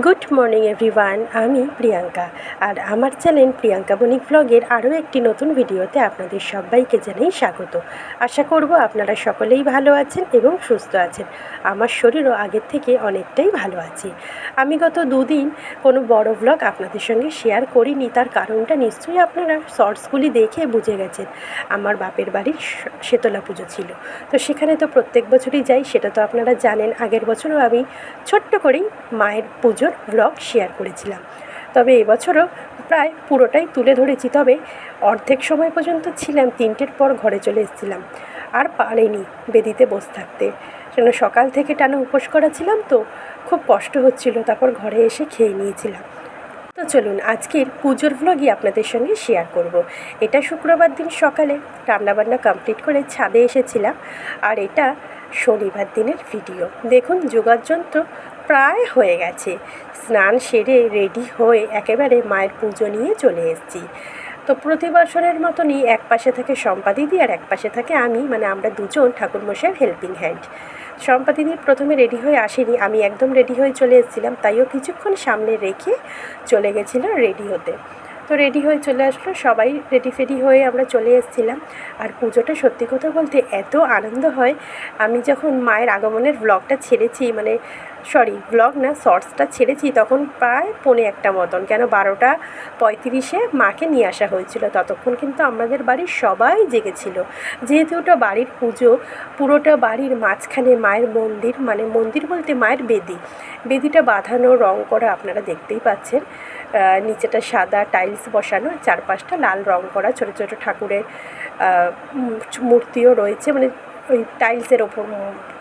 Good morning everyone, আমি প্রিয়াঙ্কা আর আমার channel Priyanka বণিক ব্লগের আরও একটি নতুন ভিডিওতে আপনাদের সবাইকে জানাই স্বাগত। আশা করব আপনারা সকলেই ভালো আছেন এবং সুস্থ আছেন। আমার শরীরও আগের থেকে অনেকটাই ভালো আছে। আমি গত দুদিন কোনো বড় ব্লগ আপনাদের সঙ্গে শেয়ার করিনি, তার কারণটা নিশ্চয়ই আপনারা শর্টসগুলি দেখে বুঝে গেছেন। আমার বাপের বাড়ির শীতলা পুজো ছিল, তো সেখানে তো প্রত্যেক বছরই যাই, সেটা তো আপনারা জানেন। আগের বছরও আমি ছোট্ট করেই মায়ের পুজোর ব্লগ শেয়ার করেছিলাম, তবে এবছরও প্রায় পুরোটাই তুলে ধরেছি। তবে অর্ধেক সময় পর্যন্ত ছিলাম, 3টের পর ঘরে চলে এসেছিলাম, আর পারিনি বেদিতে বসে থাকতে, কেন সকাল থেকে টানা উপোস করা ছিলাম, তো খুব কষ্ট হচ্ছিল। তারপর ঘরে এসে খেয়ে নিয়েছিলাম। তো চলুন আজকের পুজোর ভ্লগই আপনাদের সঙ্গে শেয়ার করব। এটা শুক্রবার দিন সকালে রান্নাবান্না কমপ্লিট করে ছাদে এসেছিলাম, আর এটা শনিবার দিনের ভিডিও। দেখুন যোগাযন্ত্র প্রায় হয়ে গেছে, স্নান সেরে রেডি হয়ে একেবারে মায়ের পুজো নিয়ে চলে এসেছি। তো প্রতি বছরের মতনই এক পাশে থাকে শম্পা দিদি আর এক পাশে থাকে আমি, মানে আমরা দুজন ঠাকুরমশাইয়ের হেল্পিং হ্যান্ড। শম্পা দিদি প্রথমে রেডি হয়ে আসেনি, আমি একদম রেডি হয়ে চলে এসেছিলাম, তাইও কিছুক্ষণ সামনে রেখে চলে গেছিলো রেডি হতে। তো রেডি হয়ে চলে আসলো, সবাই রেডি ফেডি হয়ে আমরা চলে এসেছিলাম। আর পুজোটা সত্যি কথা বলতে এত আনন্দ হয়। আমি যখন মায়ের আগমনের ব্লগটা ছেড়েছি, মানে ব্লগ না, শর্টসটা ছেড়েছি, তখন প্রায় 1:45 মতন, কেন 12:35 মাকে নিয়ে আসা হয়েছিল। ততক্ষণ কিন্তু আমাদের বাড়ির সবাই জেগেছিল, যেহেতু ওটা বাড়ির পুজো। পুরোটা বাড়ির মাঝখানে মায়ের মন্দির, মানে মন্দির বলতে মায়ের বেদিটা বাঁধানো, রং করা, আপনারা দেখতেই পাচ্ছেন। নিচেটা সাদা টাইলস বসানো, চারপাশটা লাল রং করা, ছোটো ছোটো ঠাকুরের মূর্তিও রয়েছে, মানে ওই টাইলসের ওপর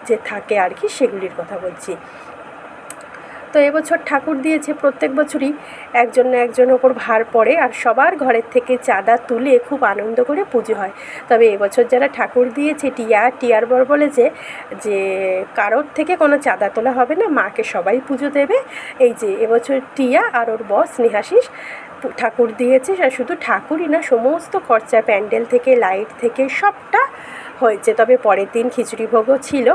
যে থাকে আর কি, সেগুলির কথা বলছি। তো এবছর ঠাকুর দিয়েছে, প্রত্যেক বছরই একজন না একজন ওপর ভার পড়ে, আর সবার ঘরের থেকে চাঁদা তুলে খুব আনন্দ করে পুজো হয়। তবে এবছর যারা ঠাকুর দিয়েছে, টিয়ার বর বলেছে যে কারোর থেকে কোনো চাঁদা তোলা হবে না, মাকে সবাই পুজো দেবে। এই যে এবছর টিয়া আর ওর বস স্নেহাশিস ঠাকুর দিয়েছে, আর শুধু ঠাকুরই না, সমস্ত খরচা প্যান্ডেল থেকে লাইট থেকে সবটা হয়েছে। তবে পরের দিন খিচুড়ি ভোগও ছিল।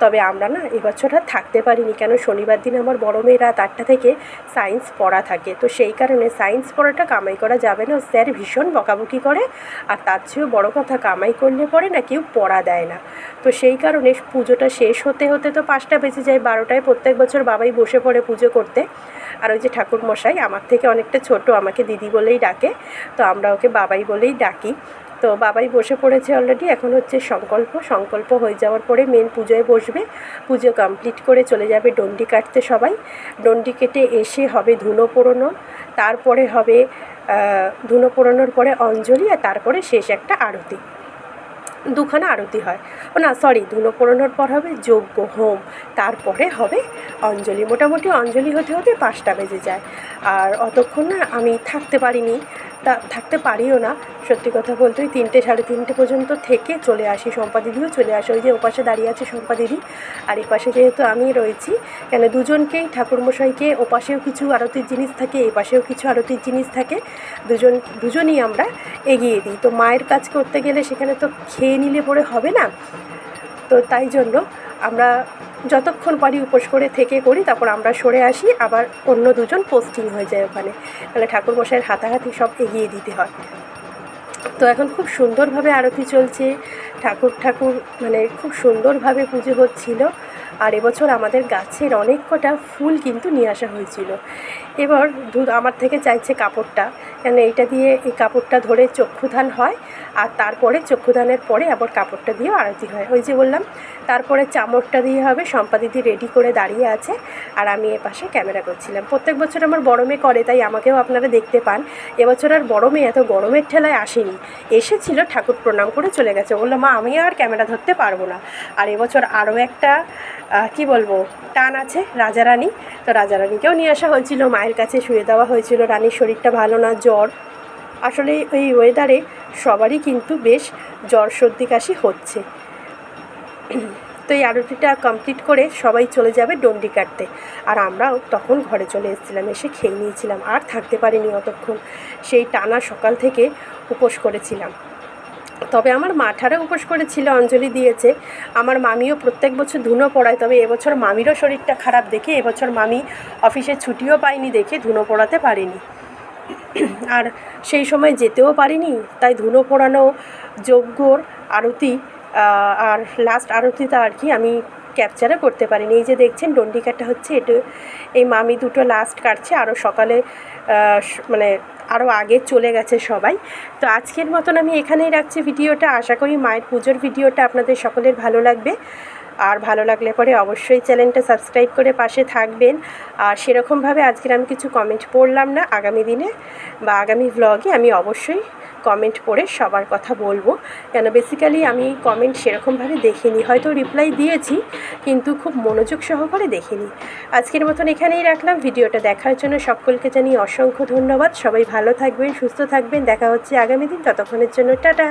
তবে আমরা না এবছর আর থাকতে পারিনি, কেন শনিবার দিন আমার বড় মেয়ে রাত 8টা থেকে সায়েন্স পড়া থাকে, তো সেই কারণে সায়েন্স পড়াটা কামাই করা যাবে না, স্যার ভীষণ বকাবকি করে। আর তার চেয়েও বড়ো কথা, কামাই করলে পরে না কেউ পড়া দেয় না। তো সেই কারণে পুজোটা শেষ হতে হতে তো 5টা বেজে যায়। 12টায় প্রত্যেক বছর বাবাই বসে পড়ে পুজো করতে। আর ওই যে ঠাকুর মশাই আমার থেকে অনেকটা ছোট, আমাকে দিদি বলেই ডাকে, তো আমরা ওকে বাবাই বলেই ডাকি। তো বাবাই বসে পড়েছে অলরেডি। এখন হচ্ছে সংকল্প হয়ে যাওয়ার পরে মেন পুজোয় বসবে। পুজো কমপ্লিট করে চলে যাবে ডন্ডি কাটতে সবাই। ডন্ডি কেটে এসে হবে ধুনো পোড়ানো, তারপরে হবে ধুনো পোড়ানোর পরে অঞ্জলি, আর তারপরে শেষ একটা আরতি। 2খানা আরতি হয়, ধুনো পোড়ানোর পর হবে যজ্ঞ হোম, তারপরে হবে অঞ্জলি। মোটামুটি অঞ্জলি হতে হতে 5টা বেজে যায়। আর অতক্ষণ না আমি থাকতে পারিও না, সত্যি কথা বলতে। ওই 3টে সাড়ে 3টে পর্যন্ত থেকে চলে আসি। শম্পা দিদিও চলে আসে, ওই যে ওপাশে দাঁড়িয়ে আছে শম্পা দিদি, আর এপাশে যেহেতু আমি রয়েছি, কেন দুজনকেই ঠাকুরমশাইকে ওপাশেও কিছু আরতির জিনিস থাকে, এপাশেও কিছু আরতির জিনিস থাকে, দুজনই আমরা এগিয়ে দিই। তো মায়ের কাজ করতে গেলে সেখানে তো খেয়ে নিলে পরে হবে না, তো তাই জন্য আমরা যতক্ষণ পারি উপোস করে থেকে করি, তারপর আমরা সরে আসি, আবার অন্য দুজন পোস্টিং হয়ে যায় ওখানে, তাহলে ঠাকুরমশাইয়ের হাতাহাতি সব এগিয়ে দিতে হয়। তো এখন খুব সুন্দরভাবে আরতি চলছে, ঠাকুর মানে খুব সুন্দরভাবে পুজো হচ্ছিল। আর এবছর আমাদের গাছের অনেক কটা ফুল কিন্তু নিয়ে আসা হয়েছিল। এবার আমার থেকে চাইছে কাপড়টা, কেন এইটা দিয়ে এই কাপড়টা ধরে চক্ষুদান হয়, আর তারপরে চক্ষুদানের পরে আবার কাপড়টা দিয়েও আরতি হয়। ওই যে বললাম, তারপরে চামড়টা দিয়ে হবে। শম্পা দিদি রেডি করে দাঁড়িয়ে আছে, আর আমি এ পাশে ক্যামেরা করছিলাম। প্রত্যেক বছর আমার বড় মেয়ে করে, তাই আমাকেও আপনারা দেখতে পান। এবছর আর বড় মেয়ে এত গরমের ঠেলায় আসেনি, এসেছিল, ঠাকুর প্রণাম করে চলে গেছে। বললো মা আমি আর ক্যামেরা ধরতে পারবো না। আর এবছর আরও একটা কি বলবো টান আছে, রাজারানী। তো রাজারানীকেও নিয়ে আসা হয়েছিল, মায়ের কাছে শুয়ে দেওয়া হয়েছিল। রানীর শরীরটা ভালো না, জ্বর। আসলে এই ওয়েদারে সবারই কিন্তু বেশ জ্বর সর্দি কাশি হচ্ছে। তো এই আরতিটা কমপ্লিট করে সবাই চলে যাবে ডন্ডি কাটতে, আর আমরাও তখন ঘরে চলে এসেছিলাম, এসে খেয়ে নিয়েছিলাম। আর থাকতে পারিনি অতক্ষণ, সেই টানা সকাল থেকে উপোস করেছিলাম। তবে আমার মাঠারা উপোস করেছিল, অঞ্জলি দিয়েছে। আমার মামিও প্রত্যেক বছর ধুনো পড়ায়, তবে এবছর মামিরও শরীরটা খারাপ দেখে এবছর মামি অফিসে ছুটিও পায়নি দেখে ধুনো পড়াতে পারিনি, আর সেই সময় যেতেও পারিনি। তাই ধুনো পোড়ানো, যজ্ঞর আরতি আর লাস্ট আরতিটা আর কি আমি ক্যাপচারও করতে পারিনি। এই যে দেখছেন ডন্ডি কাটা হচ্ছে, এটা এই মামি দুটো লাস্ট কাটছে, আরও সকালে মানে আরও আগে চলে গেছে সবাই। তো আজকের মতন আমি এখানেই রাখছি ভিডিওটা। আশা করি মায়ের পুজোর ভিডিওটা আপনাদের সকলের ভালো লাগবে, আর ভালো লাগলে পরে অবশ্যই চ্যানেলটা সাবস্ক্রাইব করে পাশে থাকবেন। আর সেরকমভাবে আজকের আমি কিছু কমেন্ট পড়লাম না, আগামী দিনে বা আগামী ভ্লগে আমি অবশ্যই কমেন্ট পড়ে সবার কথা বলবো, কেন বেসিক্যালি আমি কমেন্ট সেরকমভাবে দেখিনি, হয়তো রিপ্লাই দিয়েছি কিন্তু খুব মনোযোগ সহকারে দেখিনি। আজকের মতন এখানেই রাখলাম। ভিডিওটা দেখার জন্য সকলকে জানিয়ে অসংখ্য ধন্যবাদ। সবাই ভালো থাকবেন, সুস্থ থাকবেন, দেখা হচ্ছে আগামী দিন, ততক্ষণের জন্য টাটা।